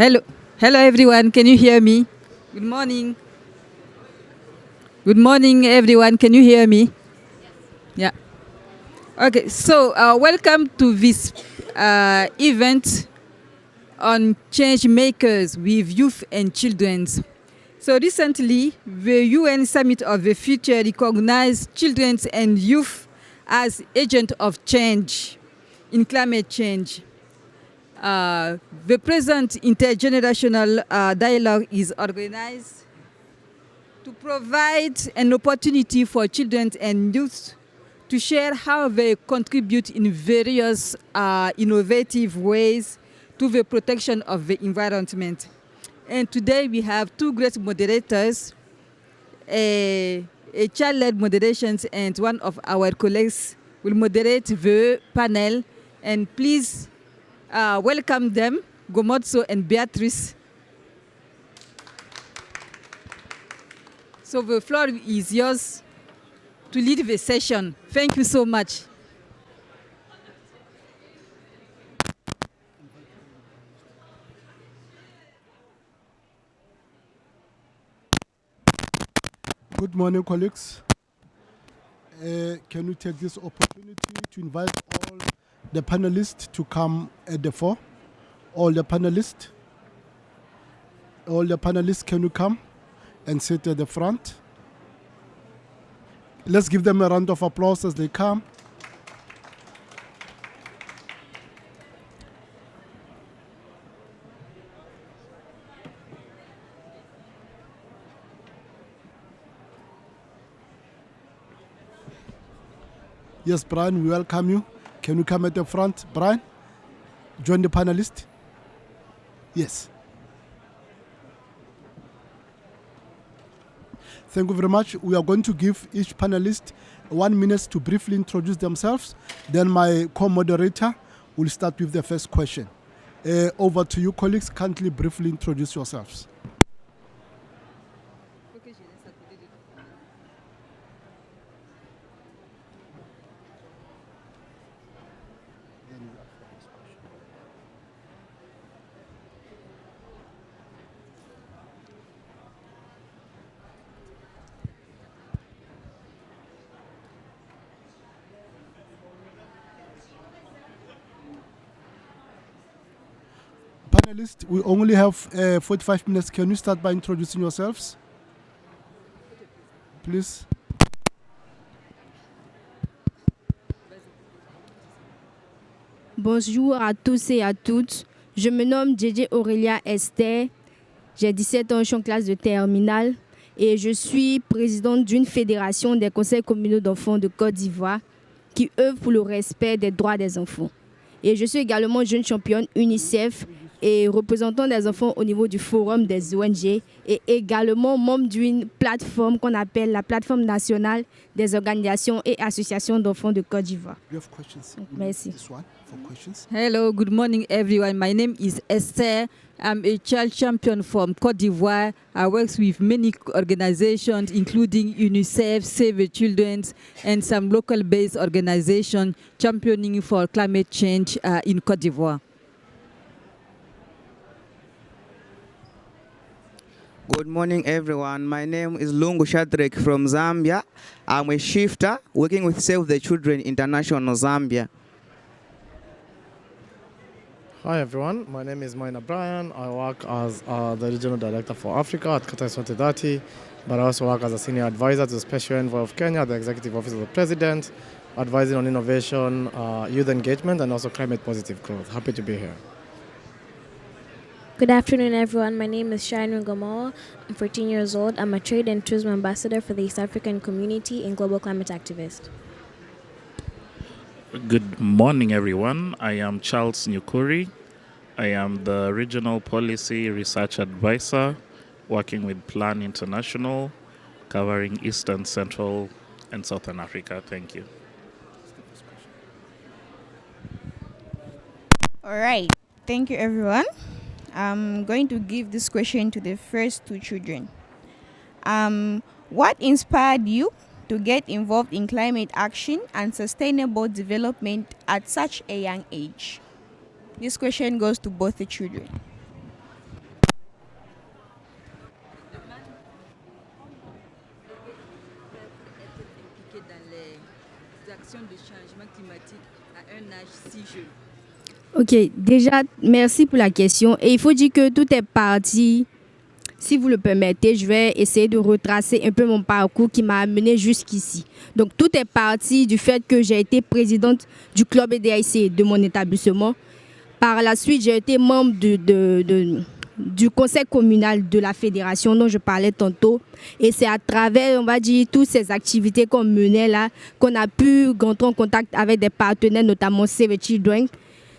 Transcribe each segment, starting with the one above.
Hello, hello everyone. Can you hear me? Good morning. Good morning, everyone. Can you hear me? Yeah. Okay. So, welcome to this event on Changemakers with youth and children. So, recently, the UN Summit of the Future recognized children and youth as agents of change in climate change. The present intergenerational dialogue is organized to provide an opportunity for children and youth to share how they contribute in various innovative ways to the protection of the environment. And today we have two great moderators, a child-led moderations, and one of our colleagues will moderate the panel. And please welcome them, Gomotso and Beatrice. So the floor is yours to lead the session. Thank you so much. Good morning, colleagues. Can we take this opportunity to invite all the panelists to come at the fore? All the panelists, can you come and sit at the front? Let's give them a round of applause as they come. Yes, Brian, we welcome you. Can you come at the front, Brian? Join the panelists. Yes. Thank you very much. We are going to give each panelist 1 minute to briefly introduce themselves. Then my co-moderator will start with the first question. Over to you, colleagues. Kindly briefly introduce yourselves. Panelists, we only have 45 minutes. Can you start by introducing yourselves? Please. Bonjour à tous et à toutes. Je me nomme JJ Aurélia Esther. J'ai 17 ans, je suis en classe de terminale et je suis présidente d'une fédération des conseils communaux d'enfants de Côte d'Ivoire qui œuvre pour le respect des droits des enfants. Et je suis également jeune championne UNICEF et représentant des enfants au niveau du forum des ONG et également membre d'une plateforme qu'on appelle la plateforme nationale des organisations et associations d'enfants de Côte d'Ivoire. Merci. Hello, good morning, everyone. My name is Esther. I'm a child champion from Côte d'Ivoire. I work with many organizations, including UNICEF, Save the Children, and some local-based organizations championing for climate change in Côte d'Ivoire. Good morning, everyone. My name is Lungu Shadrack from Zambia. I'm a shifter working with Save the Children International Zambia. Hi everyone, my name is Maina Brian. I work as the Regional Director for Africa at Qatar 2030, but I also work as a Senior Advisor to the Special Envoy of Kenya, the Executive Office of the President, advising on innovation, youth engagement, and also climate positive growth. Happy to be here. Good afternoon, everyone. My name is Sharon Gamal. I'm 14 years old. I'm a trade and tourism ambassador for the East African community and global climate activist. Good morning, everyone. I am Charles Nyukuri. I am the Regional Policy Research Advisor working with Plan International, covering Eastern, Central, and Southern Africa. Thank you. All right. Thank you, everyone. I'm going to give this question to the first two children. What inspired you to get involved in climate action and sustainable development at such a young age? This question goes to both the children. l'action du changement climatique à un âge si jeune? Ok, déjà, merci pour la question. Et il faut dire que tout est parti, si vous le permettez, je vais essayer de retracer un peu mon parcours qui m'a amené jusqu'ici. Donc, tout est parti du fait que j'ai été présidente du club EDIC de mon établissement. Par la suite, j'ai été membre du conseil communal de la fédération dont je parlais tantôt. Et c'est à travers, on va dire, toutes ces activités qu'on menait là, qu'on a pu rentrer en contact avec des partenaires, notamment Save the Children,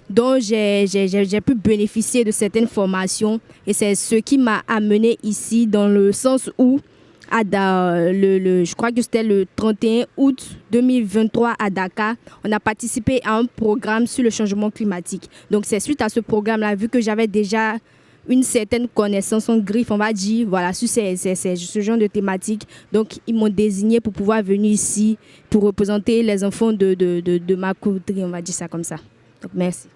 dont j'ai pu bénéficier de certaines formations. Et c'est ce qui m'a amené ici dans le sens où, je crois que c'était le 31 août 2023 à Dakar, on a participé à un programme sur le changement climatique. Donc c'est suite à ce programme-là, vu que j'avais déjà une certaine connaissance en griffe, on va dire, voilà, sur ce genre de thématique. Donc ils m'ont désigné pour pouvoir venir ici pour représenter les enfants de ma coterie, on va dire ça comme ça. Donc merci.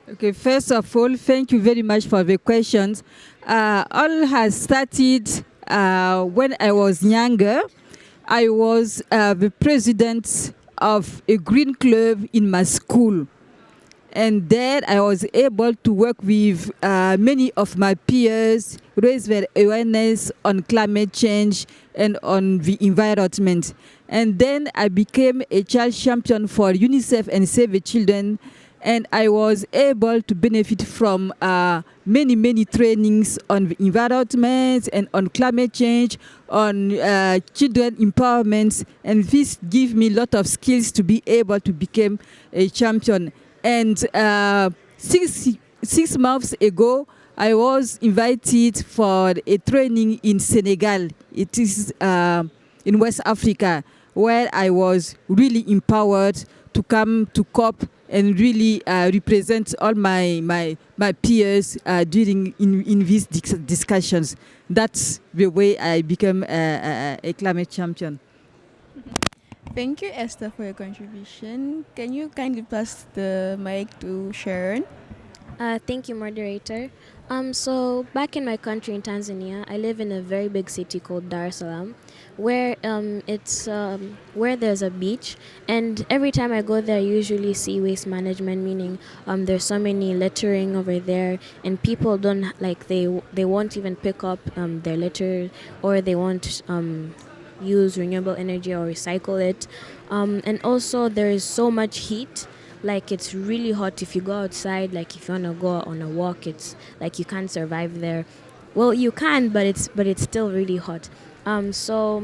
Okay, first of all, thank you very much for the questions. All has started when I was younger. I was the president of a green club in my school. And then I was able to work with many of my peers, raise their awareness on climate change and on the environment. And then I became a child champion for UNICEF and Save the Children. And I was able to benefit from many trainings on the environment and on climate change, on children empowerment. And this gave me a lot of skills to be able to become a champion. And 6 months ago, I was invited for a training in Senegal. It is in West Africa, where I was really empowered to come to COP and really represent all my peers during in these discussions. That's the way I became a climate champion. Thank you, Esther, for your contribution. Can you kindly pass the mic to Sharon? Thank you, moderator. So back in my country in Tanzania, I live in a very big city called Dar es Salaam, where where there's a beach, and every time I go there, I usually see waste management, meaning there's so many littering over there, and people don't they won't even pick up their litter, or they won't use renewable energy or recycle it, and also there is so much heat. Like, it's really hot if you go outside. Like, if you want to go on a walk, it's like you can't survive there. Well, you can, but it's still really hot. So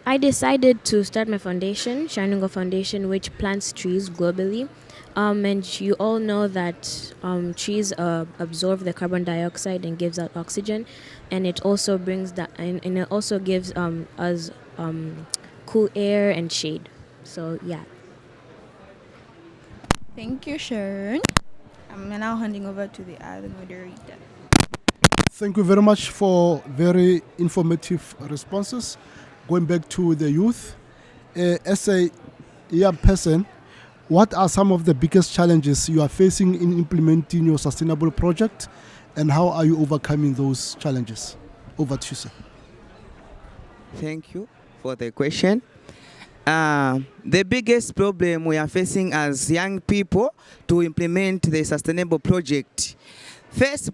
I decided to start my foundation, Shiningo Foundation, which plants trees globally. And you all know that trees absorb the carbon dioxide and gives out oxygen, and it also brings that, and it also gives us cool air and shade. So yeah. Thank you, Sharon. I'm now handing over to the other moderator. Thank you very much for very informative responses. Going back to the youth, as a young person, what are some of the biggest challenges you are facing in implementing your sustainable project, and how are you overcoming those challenges? Over to you, sir. Thank you for the question. The biggest problem we are facing as young people to implement the sustainable project. First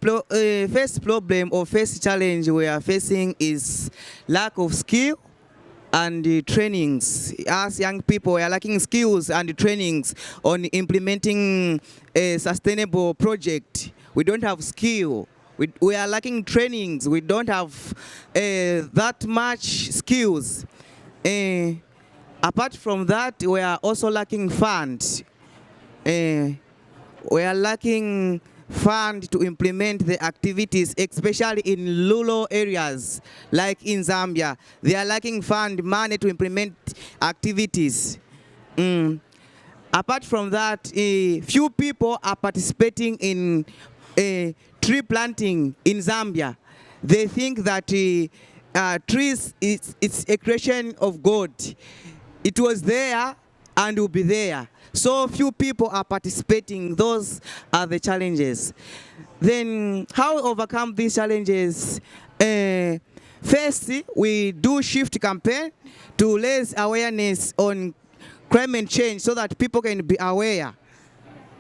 problem or first challenge we are facing is lack of skill and trainings. As young people, we are lacking skills and trainings on implementing a sustainable project. We don't have skill. We are lacking trainings. We don't have that much skills. Apart from that, we are also lacking funds. We are lacking funds to implement the activities, especially in rural areas, like in Zambia. They are lacking money to implement activities. Apart from that, few people are participating in tree planting in Zambia. They think that trees, it's a creation of God. It was there and will be there. So few people are participating. Those are the challenges. Then how we overcome these challenges? First, we do shift campaign to raise awareness on climate change so that people can be aware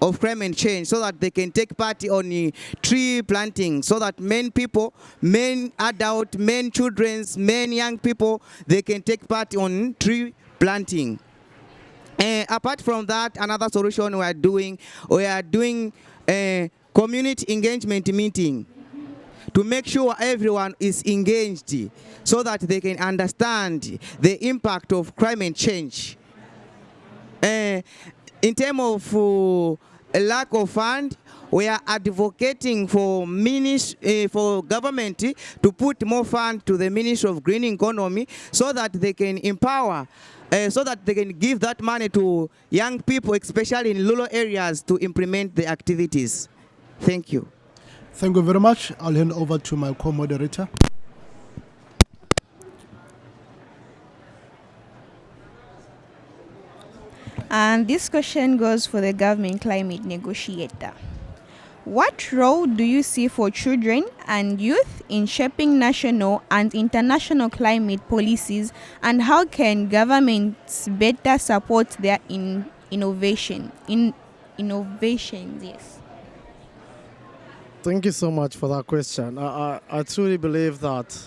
of climate change, so that they can take part on tree planting, so that men people, men adult, men children, men young people, they can take part on tree planting. Apart from that, another solution we are doing a community engagement meeting to make sure everyone is engaged so that they can understand the impact of climate change. In terms of a lack of fund, we are advocating for government to put more fund to the Ministry of Green Economy so that they can empower, so that they can give that money to young people, especially in rural areas, to implement the activities. Thank you. Thank you very much. I'll hand over to my co-moderator. And this question goes for the government climate negotiator. What role do you see for children and youth in shaping national and international climate policies, and how can governments better support their innovations? Yes. Thank you so much for that question. I truly believe that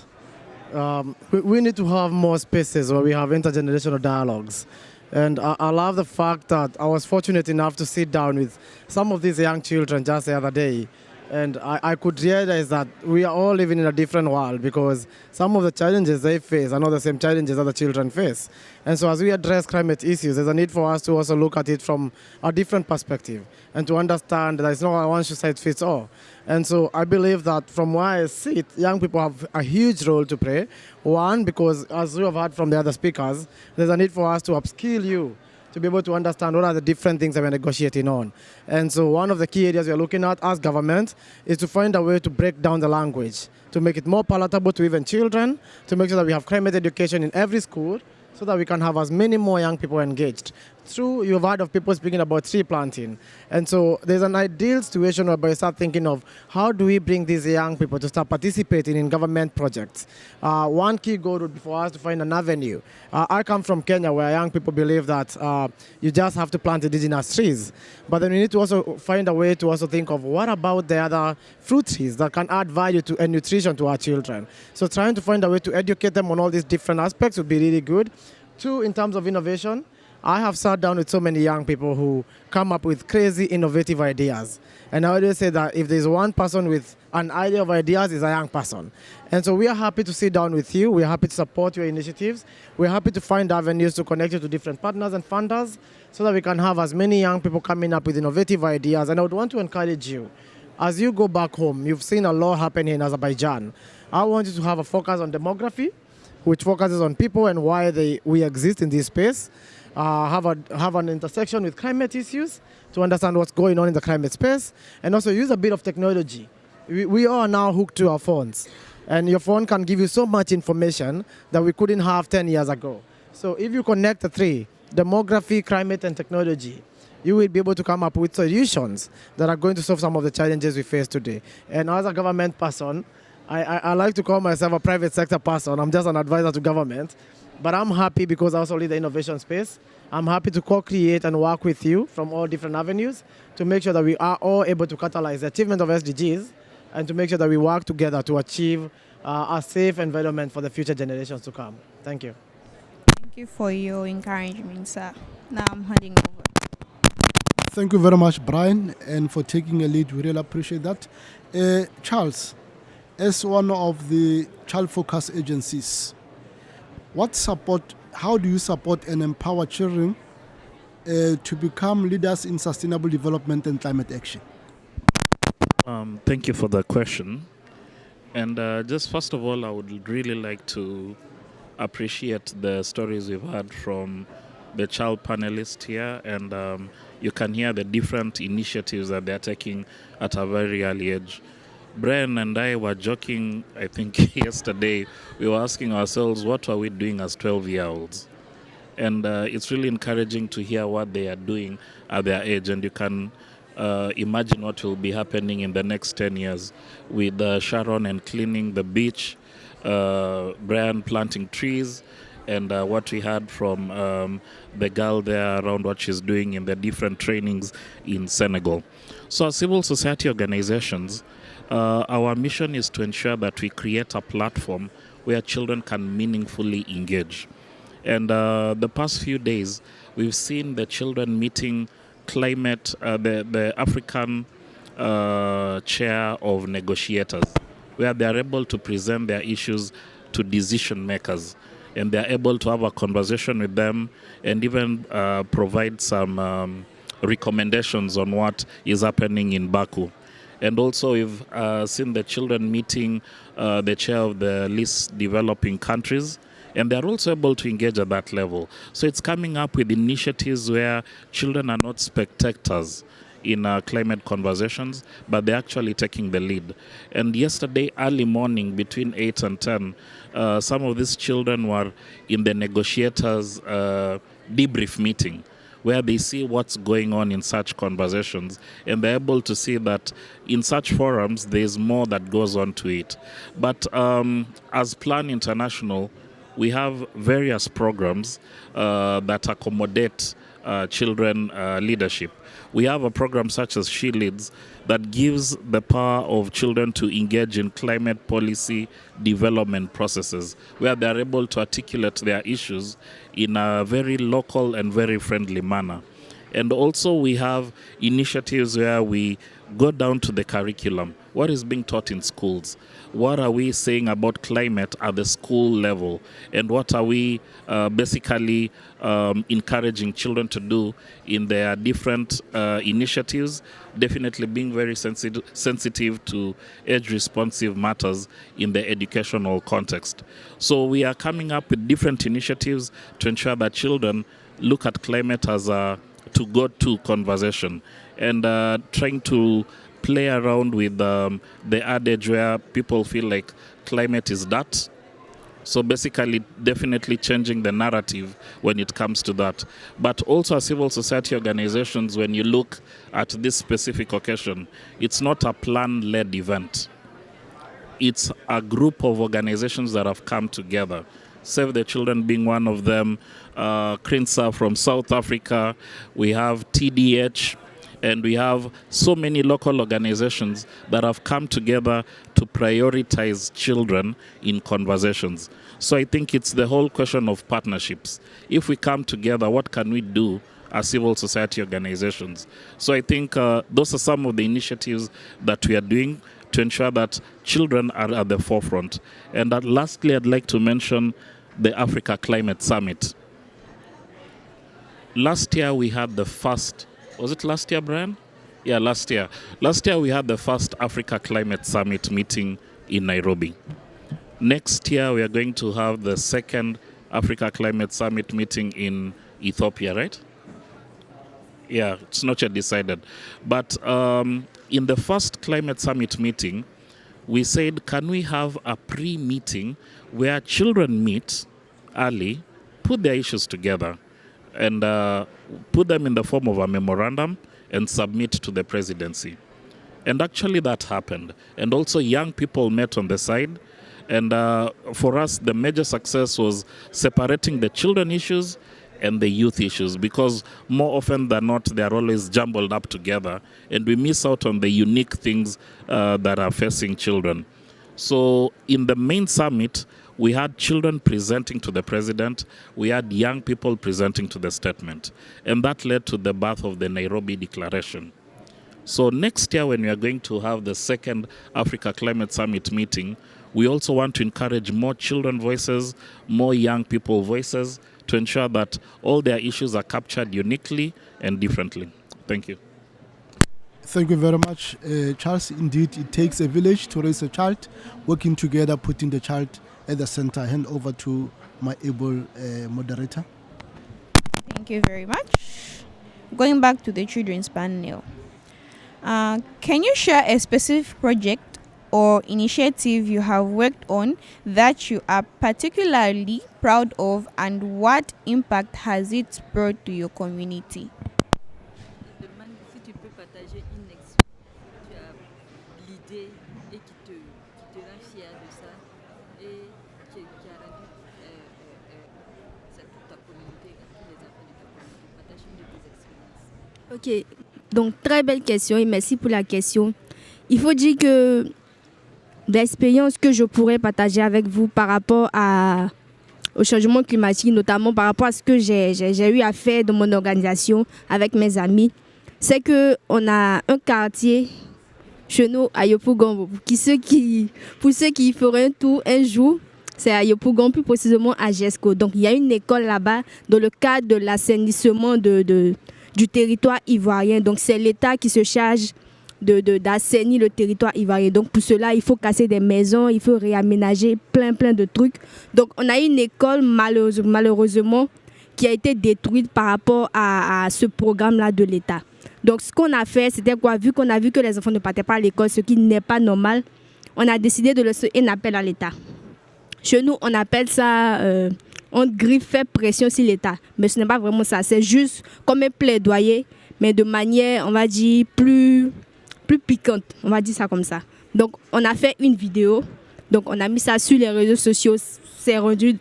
we need to have more spaces where we have intergenerational dialogues. And I love the fact that I was fortunate enough to sit down with some of these young children just the other day. And I could realize that we are all living in a different world, because some of the challenges they face are not the same challenges other children face. And so as we address climate issues, there's a need for us to also look at it from a different perspective and to understand that it's not a one-size-fits-all. And so I believe that from where I sit, young people have a huge role to play. One, because as we have heard from the other speakers, there's a need for us to upskill you to be able to understand what are the different things that we're negotiating on. And so one of the key areas we're looking at as government is to find a way to break down the language, to make it more palatable to even children, to make sure that we have climate education in every school, so that we can have as many more young people engaged. True, you've heard of people speaking about tree planting. And so there's an ideal situation where you start thinking of how do we bring these young people to start participating in government projects. One key goal would be for us to find an avenue. I come from Kenya, where young people believe that you just have to plant indigenous trees. But then we need to also find a way to also think of what about the other fruit trees that can add value to and nutrition to our children. So trying to find a way to educate them on all these different aspects would be really good. Two, in terms of innovation, I have sat down with so many young people who come up with crazy, innovative ideas. And I always say that if there's one person with an idea of ideas, it's a young person. And so we are happy to sit down with you. We are happy to support your initiatives. We're happy to find avenues to connect you to different partners and funders so that we can have as many young people coming up with innovative ideas. And I would want to encourage you, as you go back home, you've seen a lot happen in Azerbaijan. I want you to have a focus on demography, which focuses on people and why we exist in this space. Have an intersection with climate issues to understand what's going on in the climate space, and also use a bit of technology. We are now hooked to our phones, and your phone can give you so much information that we couldn't have 10 years ago. So if you connect the three, demography, climate, and technology, you will be able to come up with solutions that are going to solve some of the challenges we face today. And as a government person, I like to call myself a private sector person. I'm just an advisor to government. But I'm happy because I also lead the innovation space. I'm happy to co-create and work with you from all different avenues to make sure that we are all able to catalyze the achievement of SDGs and to make sure that we work together to achieve a safe environment for the future generations to come. Thank you. Thank you for your encouragement, sir. Now I'm handing over. Thank you very much, Brian, and for taking a lead. We really appreciate that. Charles, as one of the child focus agencies, how do you support and empower children to become leaders in sustainable development and climate action? Thank you for the question. And just first of all, I would really like to appreciate the stories we've heard from the child panelists here. And you can hear the different initiatives that they're taking at a very early age. Brian and I were joking, I think yesterday, we were asking ourselves, what are we doing as 12-year-olds? And it's really encouraging to hear what they are doing at their age. And you can imagine what will be happening in the next 10 years with Sharon and cleaning the beach, Brian planting trees, and what we heard from the girl there around what she's doing in the different trainings in Senegal. So as civil society organizations, our mission is to ensure that we create a platform where children can meaningfully engage. And the past few days, we've seen the children meeting climate, the African chair of negotiators, where they are able to present their issues to decision makers, and they are able to have a conversation with them and even provide some recommendations on what is happening in Baku. And also we've seen the children meeting the chair of the least developing countries, and they're also able to engage at that level. So it's coming up with initiatives where children are not spectators in climate conversations, but they're actually taking the lead. And yesterday, early morning, between 8 and 10, some of these children were in the negotiators' debrief meeting, where they see what's going on in such conversations, and they're able to see that in such forums, there's more that goes on to it. But as Plan International, we have various programs that accommodate children leadership. We have a program such as She Leads that gives the power of children to engage in climate policy development processes, where they are able to articulate their issues in a very local and very friendly manner. And also we have initiatives where we go down to the curriculum. What is being taught in schools? What are we saying about climate at the school level? And what are we basically encouraging children to do in their different initiatives? Definitely being very sensitive to age-responsive matters in the educational context. So we are coming up with different initiatives to ensure that children look at climate as a to-go-to conversation, and trying to play around with the adage where people feel like climate is that. So basically, definitely changing the narrative when it comes to that. But also as civil society organizations, when you look at this specific occasion, it's not a plan-led event. It's a group of organizations that have come together. Save the Children being one of them, CRINSA from South Africa, we have TDH, and we have so many local organizations that have come together to prioritize children in conversations. So I think it's the whole question of partnerships. If we come together, what can we do as civil society organizations? So I think those are some of the initiatives that we are doing to ensure that children are at the forefront. And lastly, I'd like to mention the Africa Climate Summit. Last year we had the first, was it last year, Brian? Yeah, last year. Last year we had the first Africa Climate Summit meeting in Nairobi. Next year we are going to have the second Africa Climate Summit meeting in Ethiopia, right? Yeah, it's not yet decided. But in the first Climate Summit meeting, we said, can we have a pre-meeting where children meet early, put their issues together, and put them in the form of a memorandum and submit to the presidency. And actually that happened. And also young people met on the side. And for us, the major success was separating the children issues and the youth issues, because more often than not, they are always jumbled up together, and we miss out on the unique things that are facing children. So in the main summit, we had children presenting to the president, we had young people presenting to the statement, and that led to the birth of the Nairobi Declaration. So next year, when we are going to have the second Africa Climate Summit meeting, we also want to encourage more children voices, more young people voices, to ensure that all their issues are captured uniquely and differently. Thank you. Thank you very much, Charles. Indeed, it takes a village to raise a child, working together, putting the child at the center. Hand over to my able moderator. Thank you very much. Going back to the children's panel, can you share a specific project or initiative you have worked on that you are particularly proud of, and what impact has it brought to your community? Ok, donc très belle question et merci pour la question. Il faut dire que l'expérience que je pourrais partager avec vous par rapport au changement climatique, notamment par rapport à ce que j'ai eu à faire dans mon organisation avec mes amis, c'est qu'on a un quartier chez nous à Yopougon. Pour ceux qui feraient un tour un jour, c'est à Yopougon, plus précisément à Jesco. Donc il y a une école là-bas dans le cadre de l'assainissement du territoire ivoirien. Donc c'est l'État qui se charge d'assainir le territoire ivoirien. Donc pour cela, il faut casser des maisons, il faut réaménager plein de trucs. Donc on a une école malheureusement qui a été détruite par rapport à ce programme-là de l'État. Donc ce qu'on a fait, c'était quoi? Vu qu'on a vu que les enfants ne partaient pas à l'école, ce qui n'est pas normal, on a décidé de lancer un appel à l'État. Chez nous, on appelle ça... on griffe, fait pression sur l'État. Mais ce n'est pas vraiment ça. C'est juste comme un plaidoyer, mais de manière, on va dire, plus piquante. On va dire ça comme ça. Donc, on a fait une vidéo. Donc, on a mis ça sur les réseaux sociaux. C'est rentré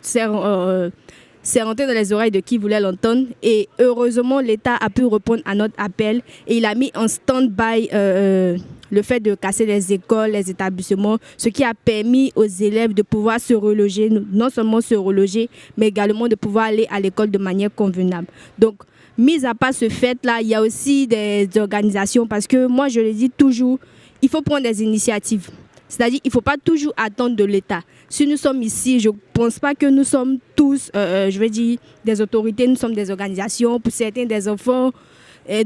dans les oreilles de qui voulait l'entendre. Et heureusement, l'État a pu répondre à notre appel. Et il a mis en stand-by le fait de casser les écoles, les établissements, ce qui a permis aux élèves de pouvoir se reloger, non seulement se reloger, mais également de pouvoir aller à l'école de manière convenable. Donc, mis à part ce fait-là, il y a aussi des organisations, parce que moi, je le dis toujours, il faut prendre des initiatives. C'est-à-dire qu'il ne faut pas toujours attendre de l'État. Si nous sommes ici, je ne pense pas que nous sommes tous, je veux dire, des autorités, nous sommes des organisations, pour certains des enfants,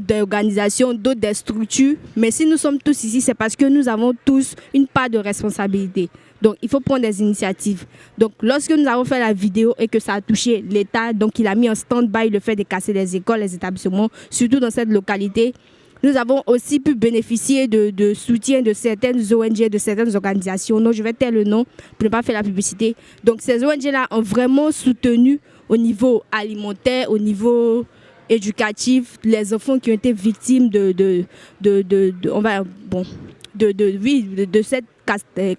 d'organisations, d'autres des structures. Mais si nous sommes tous ici, c'est parce que nous avons tous une part de responsabilité. Donc, il faut prendre des initiatives. Donc, lorsque nous avons fait la vidéo et que ça a touché l'État, donc il a mis en stand-by le fait de casser les écoles, les établissements, surtout dans cette localité. Nous avons aussi pu bénéficier de soutien de certaines ONG, de certaines organisations. Non, je vais taire le nom pour ne pas faire la publicité. Donc, ces ONG-là ont vraiment soutenu au niveau alimentaire, au niveau éducatif, les enfants qui ont été victimes de cette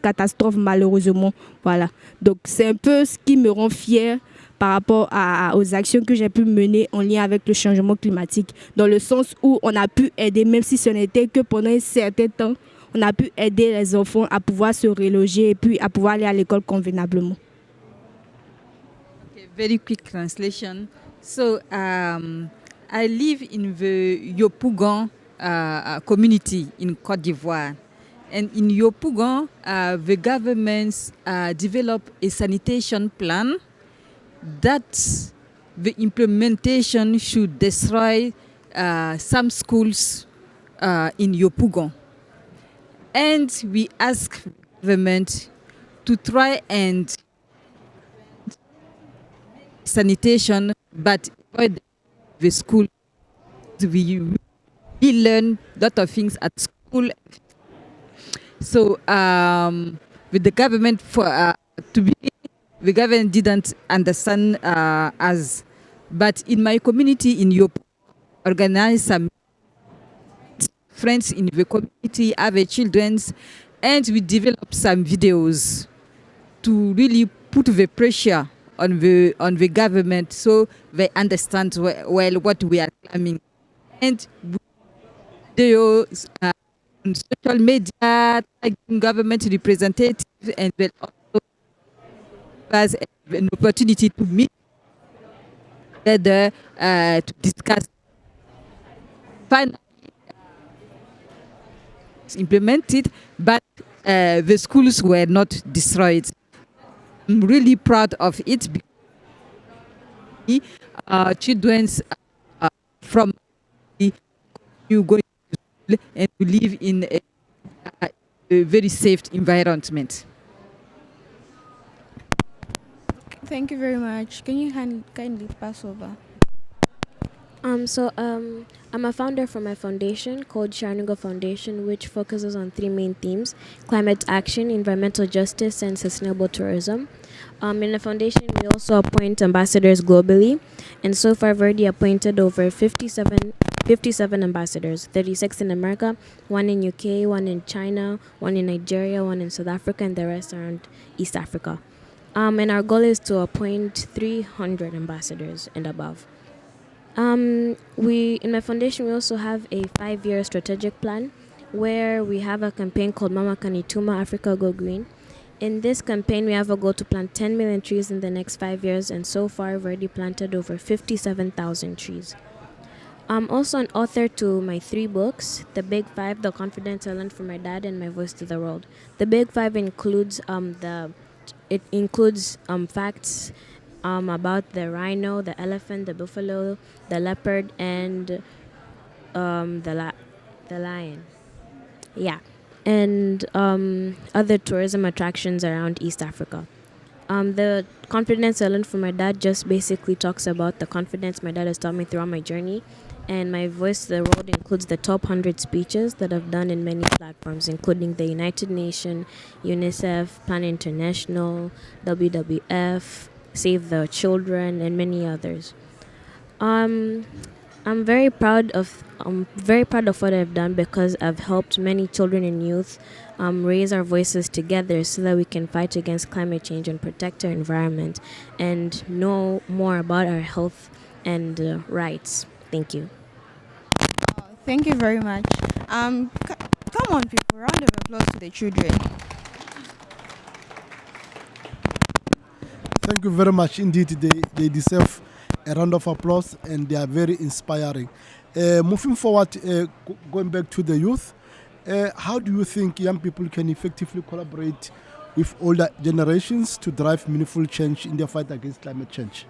catastrophe, malheureusement. Voilà. Donc, c'est un peu ce qui me rend fière par rapport aux actions que j'ai pu mener en lien avec le changement climatique, dans le sens où on a pu aider, même si ce n'était que pendant un certain temps, on a pu aider les enfants à pouvoir se reloger et puis à pouvoir aller à l'école convenablement. Okay, very quick translation. So, I live in the Yopougon community in Côte d'Ivoire. And in Yopougon, the government developed a sanitation plan that the implementation should destroy some schools in Yopougon. And we ask government to try and sanitation, but avoid the school. We learn a lot of things at school. So with the government the government didn't understand us, but in my community in Europe, organize some friends in the community, have children, and we develop some videos to really put the pressure on the government so they understand well what we are claiming. And videos on social media, government representatives, and will also as an opportunity to meet together to discuss finally implemented, but the schools were not destroyed. I'm really proud of it because children from you going to school and to live in a very safe environment. Thank you very much. Can you kindly pass over? I'm a founder for my foundation called Shanuga Foundation, which focuses on 3 main themes: climate action, environmental justice, and sustainable tourism. In the foundation, we also appoint ambassadors globally, and so far I've already appointed over 57 ambassadors, 36 in America, 1 in UK, 1 in China, 1 in Nigeria, 1 in South Africa, and the rest around East Africa. And our goal is to appoint 300 ambassadors and above. In my foundation, we also have a 5-year strategic plan where we have a campaign called Mama Kanituma Africa Go Green. In this campaign, we have a goal to plant 10 million trees in the next 5 years, and so far we've already planted over 57,000 trees. I'm also an author to my 3 books, The Big Five, The Confidence I Learned from My Dad, and My Voice to the World. The Big Five includes facts about the rhino, the elephant, the buffalo, the leopard, and the lion. Yeah, and other tourism attractions around East Africa. The confidence I learned from my dad just basically talks about the confidence my dad has taught me throughout my journey. And My Voice to the World includes the top 100 speeches that I've done in many platforms, including the United Nations, UNICEF, Plan International, WWF, Save the Children, and many others. I'm very proud of what I've done because I've helped many children and youth raise our voices together so that we can fight against climate change and protect our environment and know more about our health and rights. Thank you. Thank you very much. Come on, people, round of applause to the children. Thank you very much indeed. They deserve a round of applause and they are very inspiring. Moving forward, going back to the youth, how do you think young people can effectively collaborate with older generations to drive meaningful change in their fight against climate change?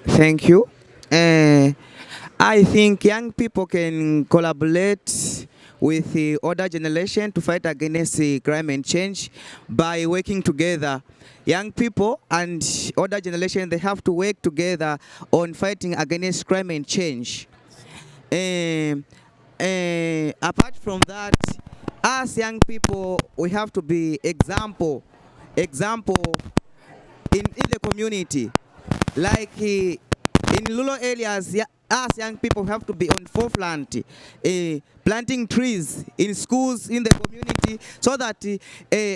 Thank you. I think young people can collaborate with the older generation to fight against climate change by working together. Young people and older generation, they have to work together on fighting against climate change. Apart from that, as young people, we have to be example in the community. Like in rural areas, us young people have to be on forefront, planting trees in schools, in the community, so that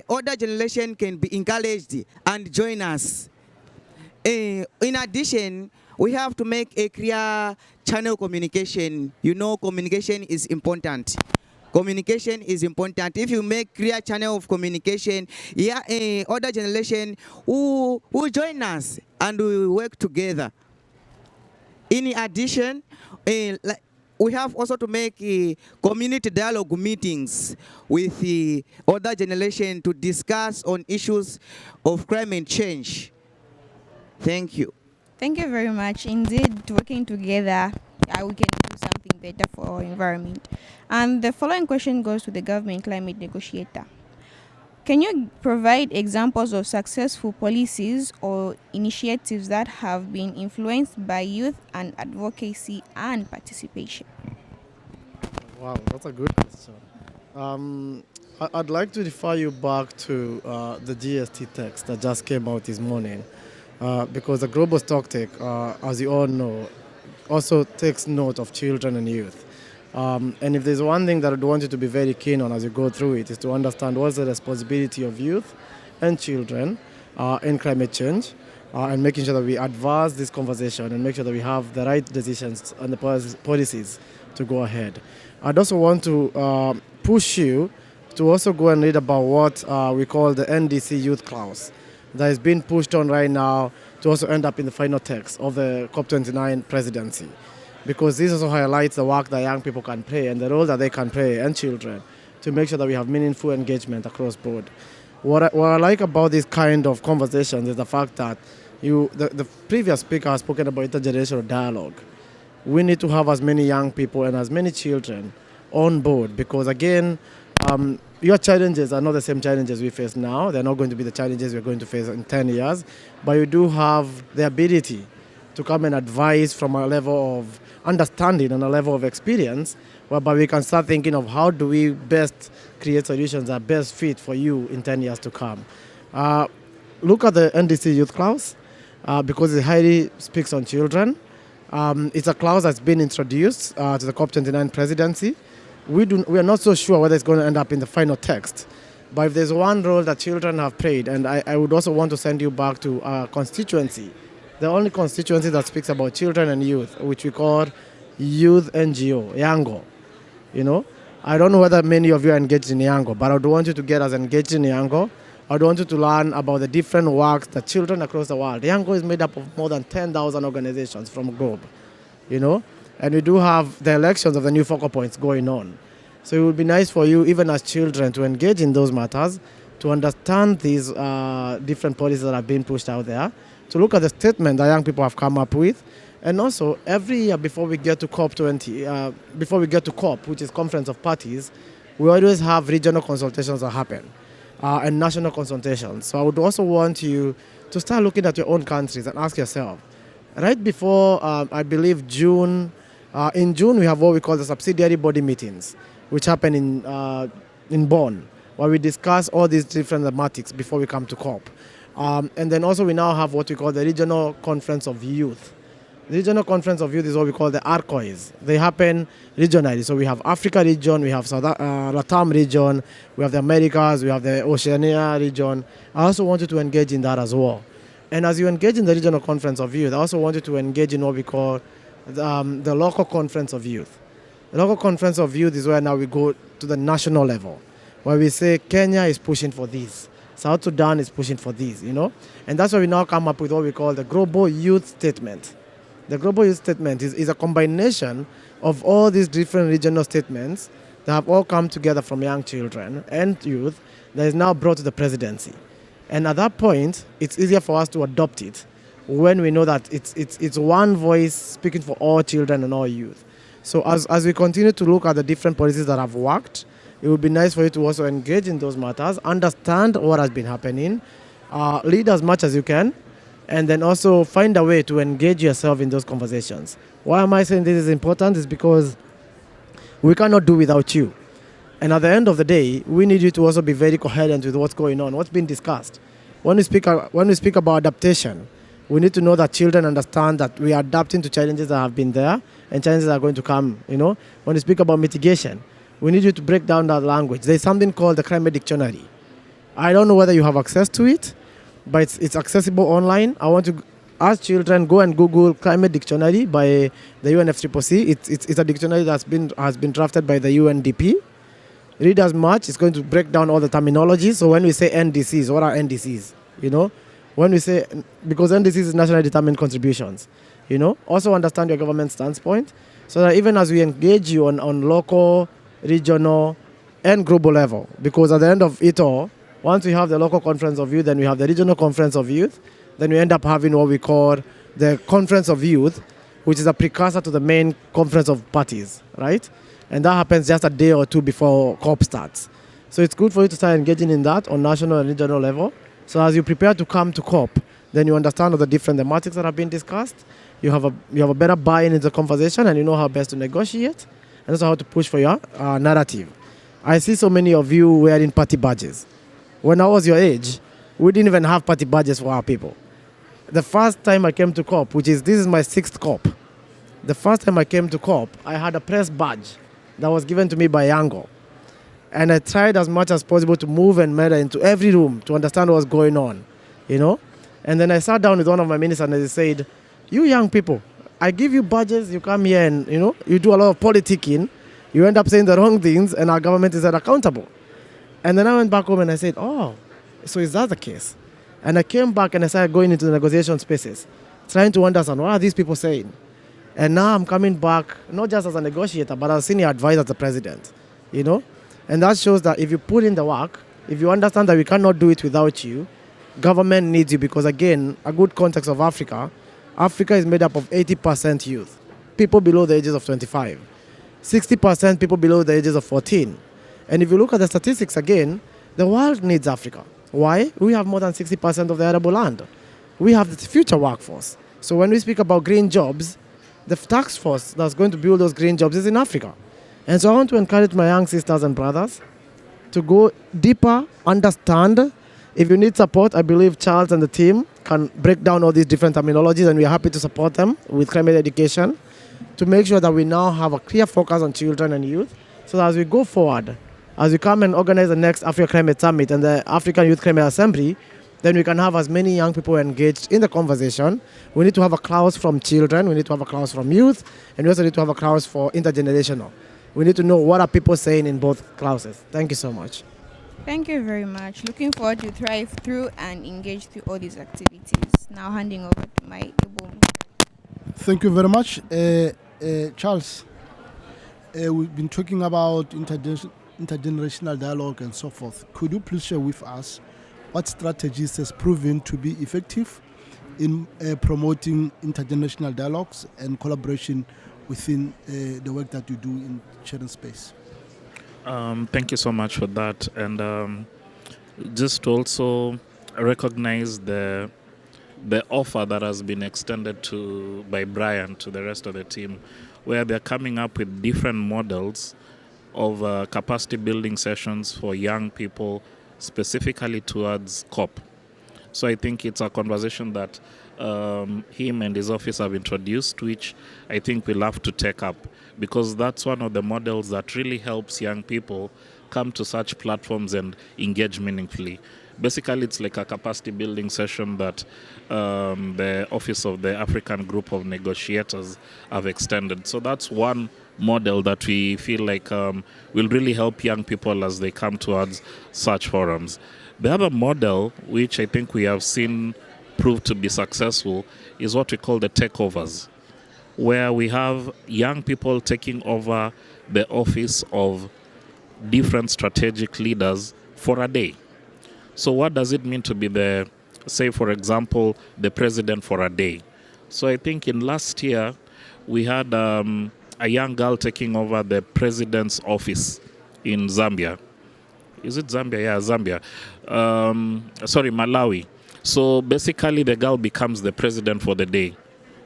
older generation can be encouraged and join us. In addition, we have to make a clear channel communication. You know, communication is important. Communication is important. If you make clear channel of communication, older generation who join us and we work together. In addition, we have also to make community dialogue meetings with the older generation to discuss on issues of climate change. Thank you. Thank you very much. Indeed, working together, we can do something better for our environment. And the following question goes to the government climate negotiator. Can you provide examples of successful policies or initiatives that have been influenced by youth and advocacy and participation? Wow, that's a good question. I'd like to refer you back to the GST text that just came out this morning, because the global stocktake, as you all know, also takes note of children and youth. And if there's one thing that I'd want you to be very keen on as you go through it, is to understand what's the responsibility of youth and children in climate change, and making sure that we advance this conversation and make sure that we have the right decisions and the policies to go ahead. I'd also want to push you to also go and read about what we call the NDC Youth Clause that is being pushed on right now to also end up in the final text of the COP29 presidency. Because this also highlights the work that young people can play and the role that they can play, and children, to make sure that we have meaningful engagement across board. What I like about this kind of conversations is the fact that the previous speaker has spoken about intergenerational dialogue. We need to have as many young people and as many children on board, because again, your challenges are not the same challenges we face now. They're not going to be the challenges we're going to face in 10 years, but you do have the ability to come and advise from a level of understanding and a level of experience, whereby we can start thinking of how do we best create solutions that best fit for you in 10 years to come. Look at the NDC Youth Clause, because it highly speaks on children. It's a clause that's been introduced to the COP29 presidency. We are not so sure whether it's going to end up in the final text, But if there's one role that children have played, and I would also want to send you back to our constituency, the only constituency that speaks about children and youth, which we call Youth NGO, Yango. You know, I don't know whether many of you are engaged in Yango, but I would want you to get us engaged in Yango. I would want you to learn about the different works that children across the world. Yango is made up of more than 10,000 organizations from the globe, you know, and we do have the elections of the new focal points going on. So it would be nice for you, even as children, to engage in those matters, to understand these different policies that are being pushed out there, to look at the statement that young people have come up with, and also every year before we get to COP20, before we get to COP, which is Conference of Parties, we always have regional consultations that happen and national consultations. So I would also want you to start looking at your own countries and ask yourself, right before, I believe, June, in June we have what we call the subsidiary body meetings, which happen in Bonn, where we discuss all these different thematics before we come to COP. And then also we now have what we call the Regional Conference of Youth. The Regional Conference of Youth is what we call the ARCOIs. They happen regionally. So we have Africa region, we have Latam region, we have the Americas, we have the Oceania region. I also want you to engage in that as well. And as you engage in the Regional Conference of Youth, I also want you to engage in what we call the Local Conference of Youth. The Local Conference of Youth is where now we go to the national level, where we say Kenya is pushing for this, South Sudan is pushing for this, you know? And that's why we now come up with what we call the Global Youth Statement. The Global Youth Statement is a combination of all these different regional statements that have all come together from young children and youth that is now brought to the presidency. And at that point, it's easier for us to adopt it when we know that it's one voice speaking for all children and all youth. So as we continue to look at the different policies that have worked, it would be nice for you to also engage in those matters, understand what has been happening, lead as much as you can, and then also find a way to engage yourself in those conversations. Why am I saying this is important? Is because we cannot do without you. And at the end of the day, we need you to also be very coherent with what's going on, what's been discussed. When we speak about adaptation, we need to know that children understand that we are adapting to challenges that have been there and challenges that are going to come, you know. When we speak about mitigation, we need you to break down that language. There's something called the Climate Dictionary. I don't know whether you have access to it, but it's accessible online. I want to ask children, go and Google Climate Dictionary by the UNFCCC. It's a dictionary has been drafted by the UNDP. Read as much. It's going to break down all the terminology. So when we say NDCs, what are NDCs? You know, when we say, because NDCs is nationally determined contributions, you know, also understand your government standpoint, so that even as we engage you on local, regional, and global level, because at the end of it all, once we have the local conference of youth, then we have the regional conference of youth, then we end up having what we call the conference of youth, which is a precursor to the main conference of parties, right? And that happens just a day or two before COP starts. So it's good for you to start engaging in that on national and regional level. So as you prepare to come to COP, then you understand all the different thematics that have been discussed. You have a better buy-in into the conversation, and you know how best to negotiate, and also how to push for your narrative. I see so many of you wearing party badges. When I was your age, we didn't even have party badges for our people. The first time I came to COP, this is my 6th COP. The first time I came to COP, I had a press badge that was given to me by Yango. And I tried as much as possible to move and meddle into every room to understand what was going on, you know? And then I sat down with one of my ministers and they said, you young people, I give you badges, you come here and, you know, you do a lot of politicking, you end up saying the wrong things and our government is accountable. And then I went back home and I said, oh, so is that the case? And I came back and I started going into the negotiation spaces, trying to understand what are these people saying. And now I'm coming back, not just as a negotiator, but as a senior advisor to the president, you know? And that shows that if you put in the work, if you understand that we cannot do it without you, government needs you because, again, a good context of Africa, Africa is made up of 80% youth, people below the ages of 25, 60% people below the ages of 14. And if you look at the statistics again, the world needs Africa. Why? We have more than 60% of the arable land. We have the future workforce. So when we speak about green jobs, the task force that's going to build those green jobs is in Africa. And so I want to encourage my young sisters and brothers to go deeper, understand. If you need support, I believe Charles and the team can break down all these different terminologies, and we are happy to support them with climate education to make sure that we now have a clear focus on children and youth, so that as we go forward, as we come and organize the next Africa Climate Summit and the African Youth Climate Assembly, then we can have as many young people engaged in the conversation. We need to have a clause from children, we need to have a clause from youth, and we also need to have a clause for intergenerational. We need to know what are people saying in both clauses. Thank you so much. Thank you very much. Looking forward to thrive through and engage through all these activities. Now handing over to my Ibo. Thank you very much. Charles, we've been talking about intergenerational dialogue and so forth. Could you please share with us what strategies has proven to be effective in promoting intergenerational dialogues and collaboration within the work that you do in sharing space? Thank you so much for that. And just to also recognize the offer that has been extended by Brian to the rest of the team, where they're coming up with different models of capacity building sessions for young people, specifically towards COP. So I think it's a conversation that him and his office have introduced, which I think we'll have to take up, because that's one of the models that really helps young people come to such platforms and engage meaningfully. Basically, it's like a capacity building session that the Office of the African Group of Negotiators have extended. So that's one model that we feel like will really help young people as they come towards such forums. The other model, which I think we have seen prove to be successful, is what we call the takeovers, where we have young people taking over the office of different strategic leaders for a day. So what does it mean to be say for example, the president for a day? So I think in last year, we had a young girl taking over the president's office in Zambia. Is it Zambia? Yeah, Zambia. Malawi. So basically, the girl becomes the president for the day.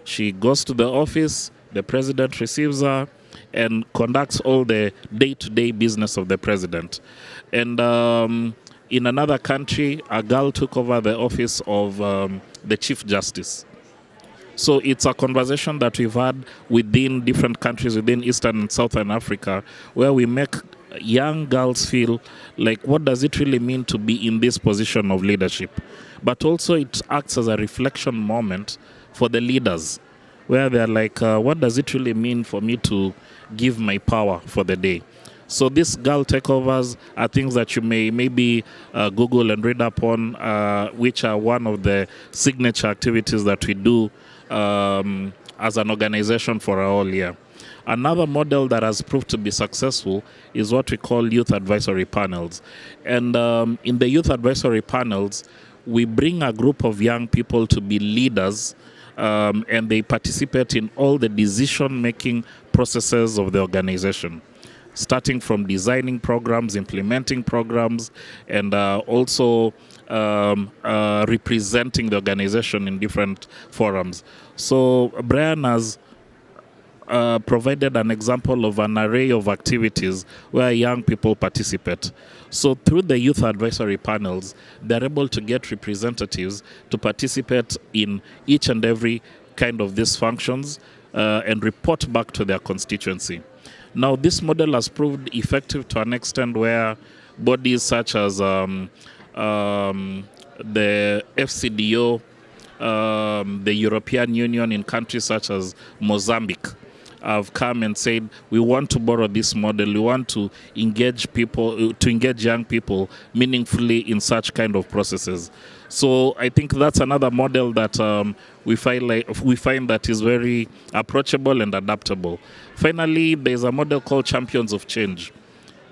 She goes to the office, the president receives her, and conducts all the day-to-day business of the president. And in another country, a girl took over the office of the Chief Justice. So it's a conversation that we've had within different countries, within Eastern and Southern Africa, where we make young girls feel like, what does it really mean to be in this position of leadership? But also it acts as a reflection moment for the leaders, where they're like, what does it really mean for me to give my power for the day? So these girl takeovers are things that you may maybe Google and read up on, which are one of the signature activities that we do as an organization for our whole year. Another model that has proved to be successful is what we call youth advisory panels. And in the youth advisory panels, we bring a group of young people to be leaders, and they participate in all the decision-making processes of the organization, starting from designing programs, implementing programs, and also representing the organization in different forums. So Brian has provided an example of an array of activities where young people participate. So through the youth advisory panels, they're able to get representatives to participate in each and every kind of these functions and report back to their constituency. Now, this model has proved effective to an extent where bodies such as the FCDO, the European Union in countries such as Mozambique, have come and said, we want to borrow this model. We want to engage people, to engage young people meaningfully in such kind of processes. So I think that's another model that we find that is very approachable and adaptable. Finally, there's a model called Champions of Change,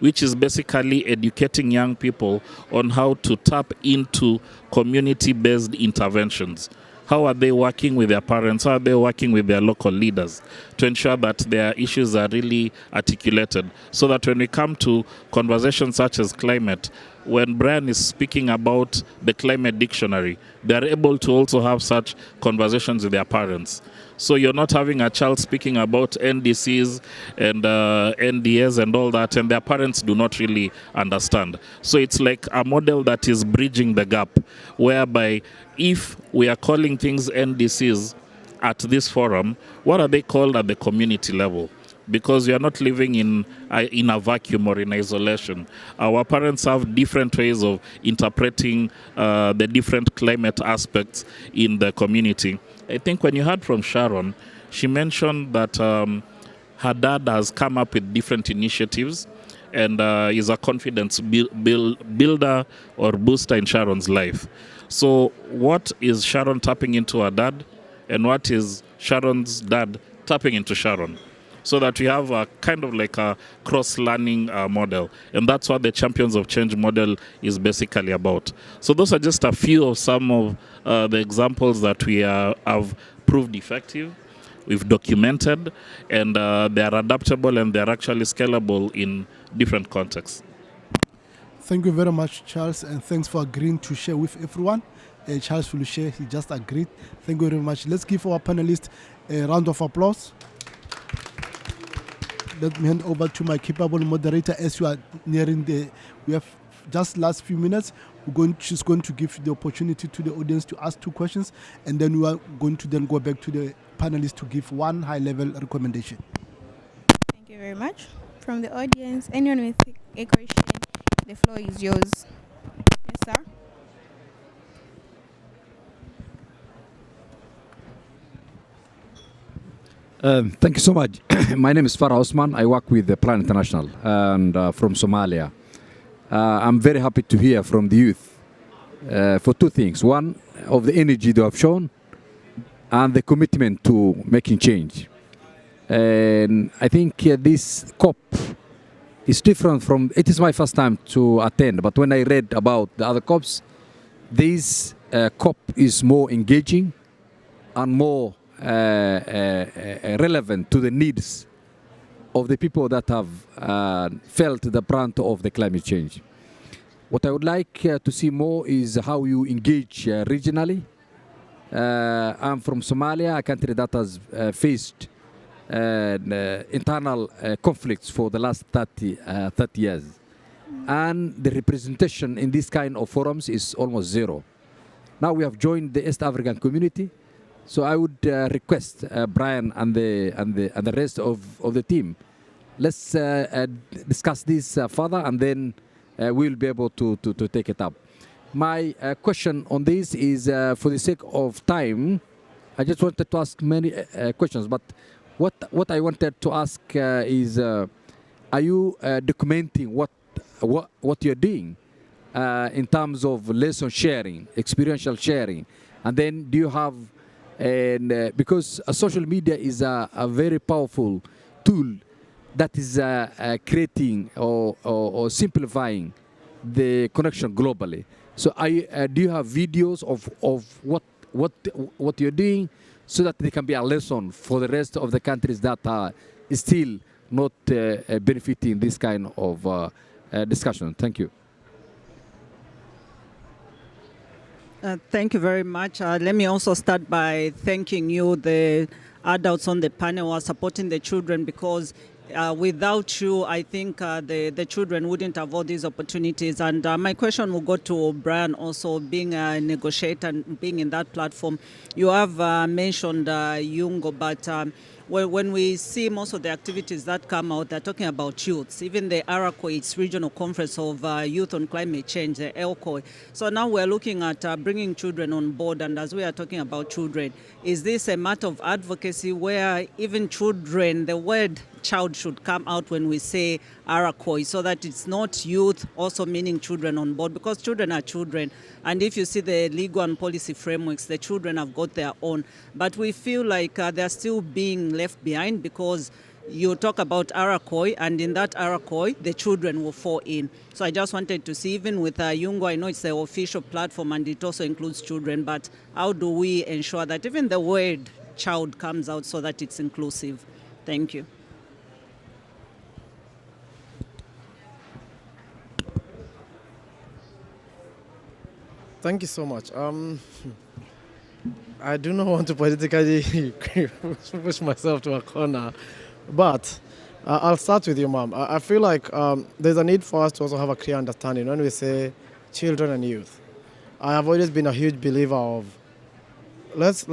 which is basically educating young people on how to tap into community-based interventions. How are they working with their parents? How are they working with their local leaders to ensure that their issues are really articulated, so that when we come to conversations such as climate, when Brian is speaking about the climate dictionary, they're able to also have such conversations with their parents. So you're not having a child speaking about NDCs and NDS and all that, and their parents do not really understand. So it's like a model that is bridging the gap, whereby if we are calling things NDCs at this forum, what are they called at the community level? because we are not living in a vacuum or in isolation. Our parents have different ways of interpreting the different climate aspects in the community. I think when you heard from Sharon, she mentioned that her dad has come up with different initiatives and is a confidence builder or booster in Sharon's life. So what is Sharon tapping into her dad, and what is Sharon's dad tapping into Sharon? So that we have a kind of like a cross-learning model. And that's what the Champions of Change model is basically about. So those are just a few of some of the examples that we have proved effective, we've documented, and they are adaptable and they're actually scalable in different contexts. Thank you very much, Charles, and thanks for agreeing to share with everyone. Charles will share, he just agreed. Thank you very much. Let's give our panelists a round of applause. Let me hand over to my capable moderator as you are nearing we have just last few minutes. She's going to give the opportunity to the audience to ask 2 questions, and then we are going to then go back to the panelists to give one high-level recommendation. Thank you very much. From the audience, anyone with a question, the floor is yours. Yes, sir. Thank you so much. My name is Farah Osman. I work with the Plan International and from Somalia. I'm very happy to hear from the youth for 2 things. One, of the energy they have shown and the commitment to making change. And I think this COP is different from, it is my first time to attend, but when I read about the other COPs, this COP is more engaging and more relevant to the needs of the people that have felt the brunt of the climate change. What I would like to see more is how you engage regionally. I'm from Somalia, a country that has faced internal conflicts for the last 30 years. And the representation in this kind of forums is almost zero. Now we have joined the East African community. So I would request Brian and the rest of the team, let's discuss this further, and then we'll be able to take it up. My question on this is, for the sake of time, I just wanted to ask many questions, but what I wanted to ask is, are you documenting what you're doing in terms of lesson sharing, experiential sharing, and then do you have because social media is a very powerful tool that is creating or simplifying the connection globally. So do you have videos of what you're doing so that they can be a lesson for the rest of the countries that are still not benefiting this kind of discussion? Thank you. Thank you very much. Let me also start by thanking you, the adults on the panel who are supporting the children, because without you, I think the children wouldn't have all these opportunities. And my question will go to Brian, also being a negotiator and being in that platform. You have mentioned Yungo, but when we see most of the activities that come out, they're talking about youths. Even the ARACO, it's Regional Conference of Youth on Climate Change, the ELCO. So now we're looking at bringing children on board. And as we are talking about children, is this a matter of advocacy where even children, the word child should come out when we say ARACO, so that it's not youth also meaning children on board, because children are children. And if you see the legal and policy frameworks, the children have got their own. But we feel like they're still being left behind, because you talk about ARACOI, and in that ARACOI, the children will fall in. So I just wanted to see, even with Yungo, I know it's the official platform and it also includes children, but how do we ensure that even the word child comes out so that it's inclusive? Thank you. Thank you so much. I do not want to politically push myself to a corner, but I'll start with you, Mom. I feel like there's a need for us to also have a clear understanding when we say children and youth. I have always been a huge believer of let's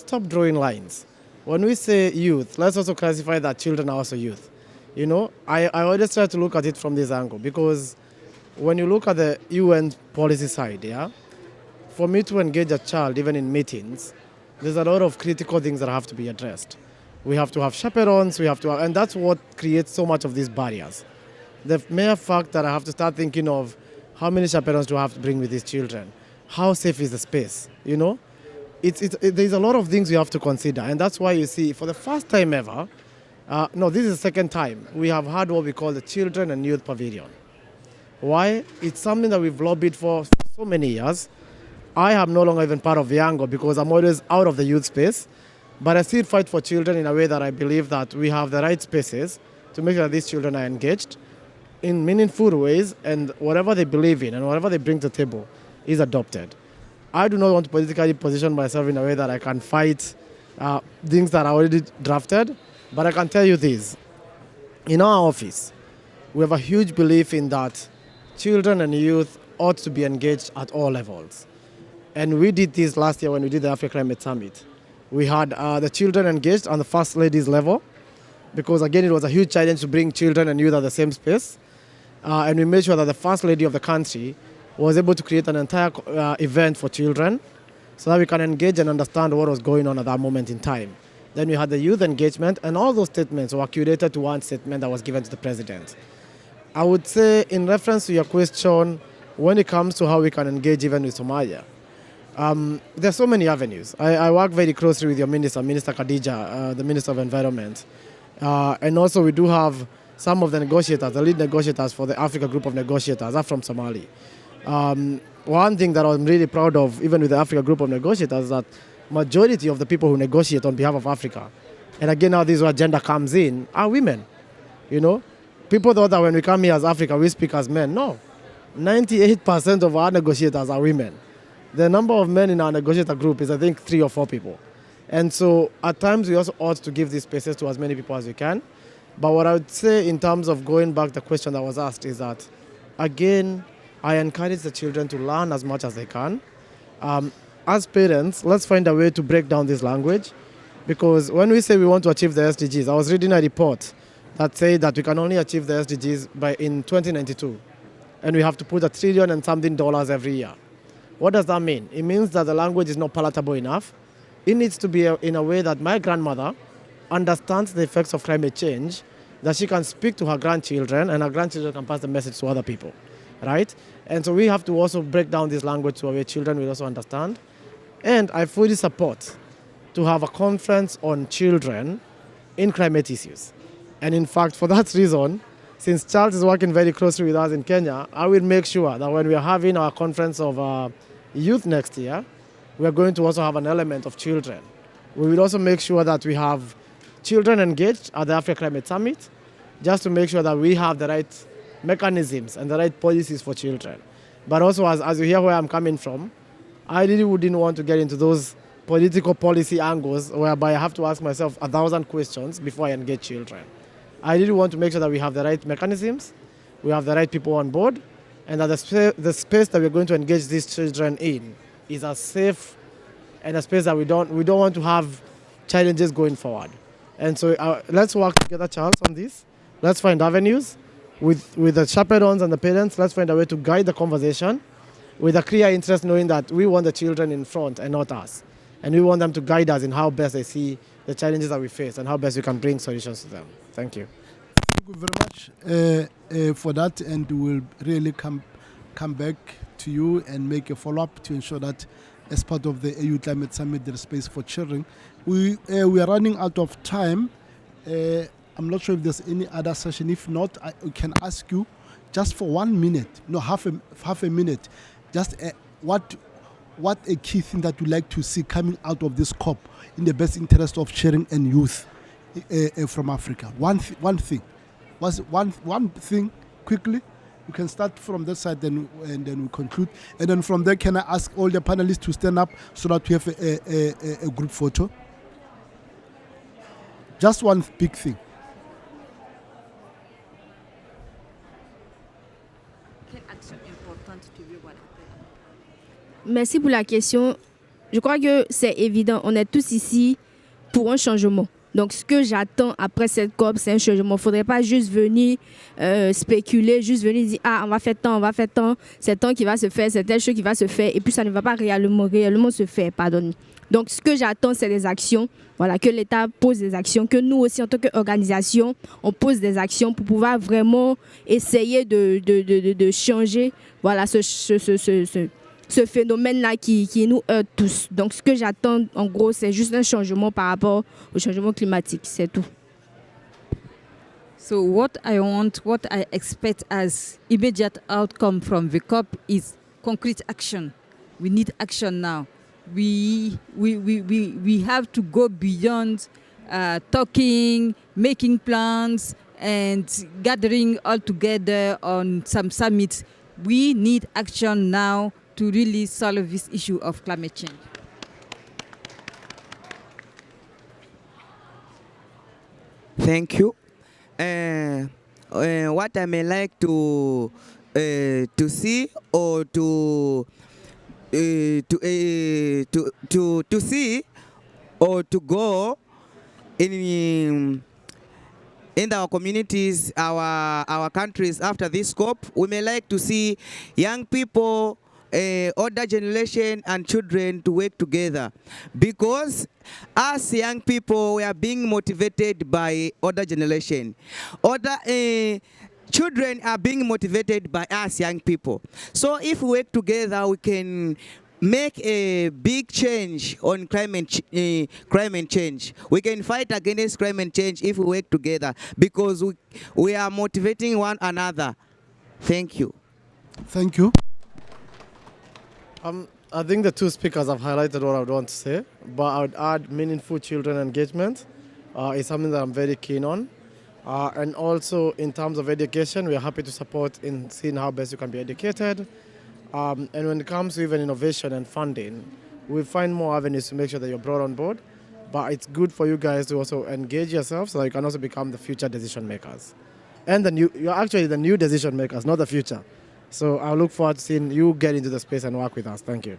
stop drawing lines. when we say youth, let's also classify that children are also youth. You know, I always try to look at it from this angle, because when you look at the UN policy side, yeah, for me to engage a child, even in meetings, there's a lot of critical things that have to be addressed. We have to have chaperones, and that's what creates so much of these barriers. The mere fact that I have to start thinking of how many chaperones do I have to bring with these children? How safe is the space? You know, there's a lot of things we have to consider, and that's why you see, for the first time ever, no, this is the second time, we have had what we call the Children and Youth Pavilion. Why? It's something that we've lobbied for so many years. I am no longer even part of Yango because I'm always out of the youth space, but I still fight for children in a way that I believe that we have the right spaces to make sure that these children are engaged in meaningful ways, and whatever they believe in and whatever they bring to the table is adopted. I do not want to politically position myself in a way that I can fight things that are already drafted, but I can tell you this. In our office, we have a huge belief in that children and youth ought to be engaged at all levels. And we did this last year when we did the Africa Climate Summit. We had the children engaged on the First Lady's level, because again, it was a huge challenge to bring children and youth at the same space. And we made sure that the First Lady of the country was able to create an entire event for children so that we can engage and understand what was going on at that moment in time. Then we had the youth engagement, and all those statements were curated to one statement that was given to the president. I would say, in reference to your question, when it comes to how we can engage even with Somalia, there's so many avenues. I work very closely with your minister, Minister Khadija, the Minister of Environment. And also we do have some of the negotiators, the lead negotiators for the Africa Group of Negotiators are from Somali. One thing that I'm really proud of, even with the Africa Group of Negotiators, is that majority of the people who negotiate on behalf of Africa, and again now this is where gender comes in, are women. You know, people thought that when we come here as Africa, we speak as men. No, 98% of our negotiators are women. The number of men in our negotiator group is, I think, 3 or 4 people. And so at times we also ought to give these spaces to as many people as we can. But what I would say in terms of going back to the question that was asked is that, again, I encourage the children to learn as much as they can. As parents, let's find a way to break down this language, because when we say we want to achieve the SDGs, I was reading a report that said that we can only achieve the SDGs in 2092, and we have to put $1 trillion and something every year. What does that mean? It means that the language is not palatable enough. It needs to be in a way that my grandmother understands the effects of climate change, that she can speak to her grandchildren, and her grandchildren can pass the message to other people, right? And so we have to also break down this language so our children will also understand. And I fully support to have a conference on children in climate issues. And in fact, for that reason, since Charles is working very closely with us in Kenya, I will make sure that when we are having our conference of youth next year, we are going to also have an element of children. We will also make sure that we have children engaged at the Africa Climate Summit, just to make sure that we have the right mechanisms and the right policies for children. But also, as you hear where I'm coming from, I really wouldn't want to get into those political policy angles whereby I have to ask myself 1,000 questions before I engage children. I really want to make sure that we have the right mechanisms, we have the right people on board, and that the space that we're going to engage these children in is as safe and a space that we don't want to have challenges going forward. And so let's work together, Charles, on this. Let's find avenues with the chaperones and the parents. Let's find a way to guide the conversation with a clear interest, knowing that we want the children in front and not us. And we want them to guide us in how best they see the challenges that we face and how best we can bring solutions to them. Thank you. Thank you very much for that, and we will really come back to you and make a follow-up to ensure that as part of the AU Climate Summit there is space for children. We are running out of time. I'm not sure if there's any other session. If not, I can ask you just for 1 minute, no, half a minute, just what a key thing that you'd like to see coming out of this COP in the best interest of children and youth from Africa. One thing. What's one thing quickly? You can start from that side and then we conclude. And then from there, can I ask all the panelists to stand up so that we have a group photo? Just one big thing. Merci pour la question. Je crois que c'est évident. On est tous ici pour un changement. Donc, ce que j'attends après cette COP, c'est un changement. Il ne faudrait pas juste venir spéculer, juste venir dire « Ah, on va faire tant, c'est tant qui va se faire, c'est telle chose qui va se faire. » Et puis, ça ne va pas réellement se faire, pardon. Donc, ce que j'attends, c'est des actions. Voilà, que l'État pose des actions, que nous aussi, en tant qu'organisation, on pose des actions pour pouvoir vraiment essayer de changer voilà, ce phénomène-là qui nous heurte tous. Donc, ce que j'attends, en gros, c'est juste un changement par rapport au changement climatique. C'est tout. So what I expect as immediate outcome from the COP is concrete action. We need action now. We have to go beyond talking, making plans, and gathering all together on some summits. We need action now to really solve this issue of climate change. Thank you. What I may like to see or to see or to go in our communities, our countries after this COP, we may like to see young people, older generation and children to work together, because as young people we are being motivated by older generation. Children are being motivated by us young people. So if we work together, we can make a big change on climate change. We can fight against climate change if we work together, because we are motivating one another. Thank you. Thank you. I think the two speakers have highlighted what I would want to say, but I would add meaningful children engagement is something that I'm very keen on. And also in terms of education, we are happy to support in seeing how best you can be educated. And when it comes to even innovation and funding, we find more avenues to make sure that you're brought on board. But it's good for you guys to also engage yourself so that you can also become the future decision makers. And you're actually the new decision makers, not the future. So I look forward to seeing you get into the space and work with us. Thank you.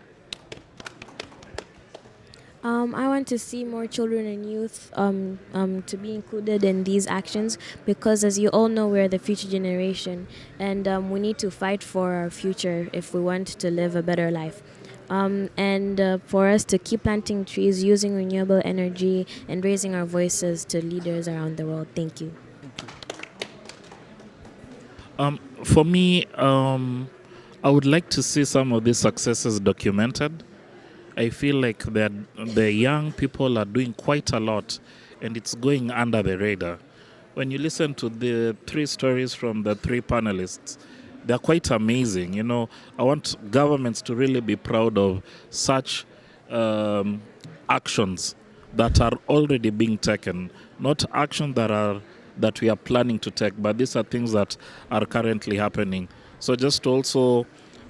I want to see more children and youth to be included in these actions, because as you all know, we're the future generation, and we need to fight for our future if we want to live a better life. And for us to keep planting trees, using renewable energy, and raising our voices to leaders around the world. Thank you. For me, I would like to see some of these successes documented. I feel like that the young people are doing quite a lot, and it's going under the radar. When you listen to the three stories from the three panelists, they're quite amazing. You know, I want governments to really be proud of such actions that are already being taken, not actions that we are planning to take, but these are things that are currently happening. So just to also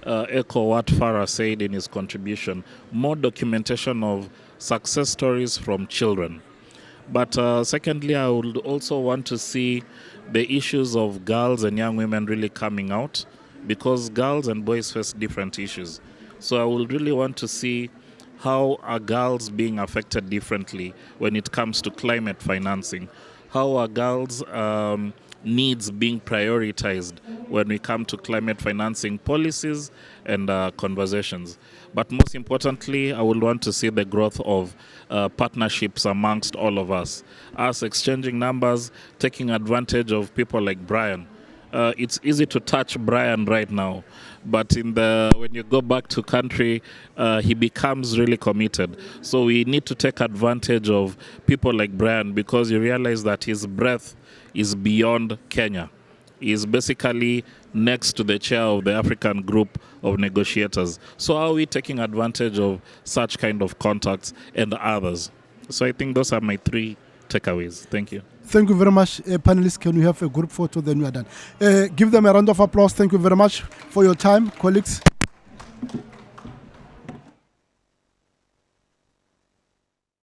echo what Farah said in his contribution, more documentation of success stories from children. But secondly, I would also want to see the issues of girls and young women really coming out, because girls and boys face different issues. So I would really want to see how are girls being affected differently when it comes to climate financing. How are girls' needs being prioritized when we come to climate financing policies and conversations. But most importantly, I would want to see the growth of partnerships amongst all of us exchanging numbers, taking advantage of people like Brian. It's easy to touch Brian right now, but when you go back to country, he becomes really committed. So we need to take advantage of people like Brian, because you realize that his breadth is beyond Kenya. He is basically next to the chair of the African group of negotiators. So how are we taking advantage of such kind of contacts and others? So I think those are my three takeaways. Thank you. Thank you very much, panelists. Can we have a group photo? Then we are done. Give them a round of applause. Thank you very much for your time, colleagues.